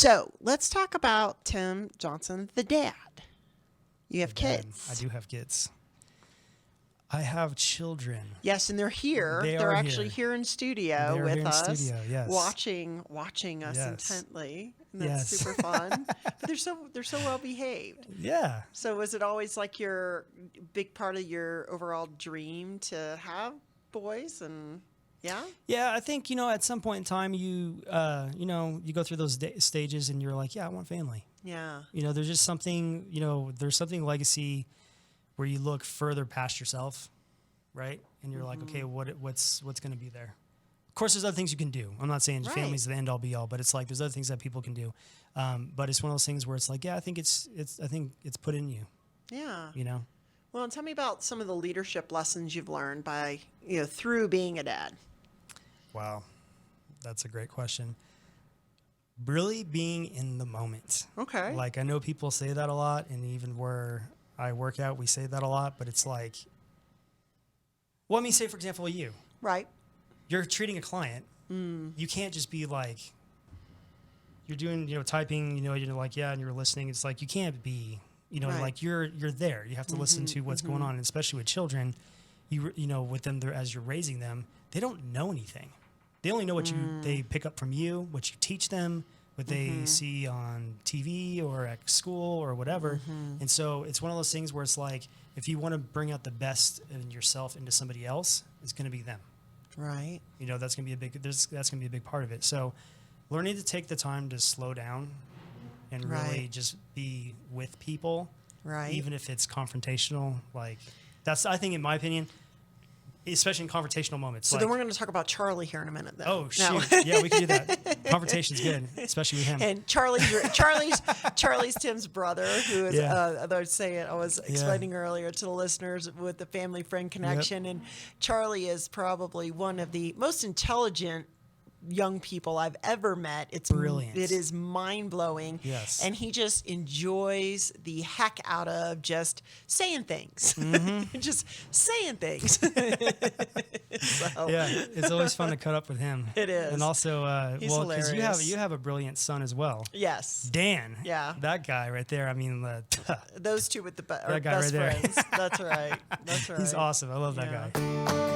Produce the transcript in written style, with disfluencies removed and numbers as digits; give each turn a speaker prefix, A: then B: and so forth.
A: So let's talk about Tim Johnson, the dad. You have kids.
B: I do have kids. I have children.
A: Yes, and they're here. They're actually here in studio with us,
B: yes.
A: watching us intently. And that's super fun. But they're so well behaved.
B: Yeah.
A: So was it always like your big part of your overall dream to have boys? And yeah,
B: I think at some point in time you you go through those stages and you're like, I want family.
A: Yeah.
B: There's just something there's something legacy where you look further past yourself, right? And you're like, okay, what's going to be there? Of course, there's other things you can do. I'm not saying family's the end all be all, but it's like there's other things that people can do. But it's one of those things where it's like, I think it's put in you.
A: Yeah.
B: Well,
A: and tell me about some of the leadership lessons you've learned by through being a dad.
B: Wow, that's a great question. Really being in the moment.
A: Okay.
B: Like I know people say that a lot, and even where I work out, we say that a lot, but it's like, well, let me say, for example, you.
A: Right.
B: You're treating a client. You can't just be like, you're doing, typing, you're like, and you're listening. It's like, you can't be, like you're there. You have to listen to what's going on, and especially with children, with them there as you're raising them, they don't know anything. They only know what they pick up from you, what you teach them, what they see on TV or at school or whatever. And so it's one of those things where it's like, if you want to bring out the best in yourself into somebody else, it's going to be them.
A: Right.
B: That's going to be that's going to be a big part of it. So learning to take the time to slow down and really just be with people, even if it's confrontational, like that's, I think in my opinion, especially in confrontational moments.
A: So then we're going to talk about Charlie here in a minute, though.
B: Oh, shoot. Yeah, we can do that. Confrontation's good, especially with him.
A: And Charlie's Tim's brother, who is, I was explaining earlier to the listeners with the family-friend connection. And Charlie is probably one of the most intelligent young people I've ever met. It's
B: brilliant.
A: It is mind-blowing.
B: Yes.
A: And he just enjoys the heck out of just saying things. Just saying things. So.
B: Yeah, it's always fun to cut up with him.
A: It is.
B: And also,
A: he's hilarious.
B: Because you have a brilliant son as well.
A: Yes.
B: Dan.
A: Yeah.
B: That guy right there. I mean,
A: those two with the
B: that guy
A: best
B: right there.
A: friends. That's right. That's right.
B: He's awesome. I love that guy.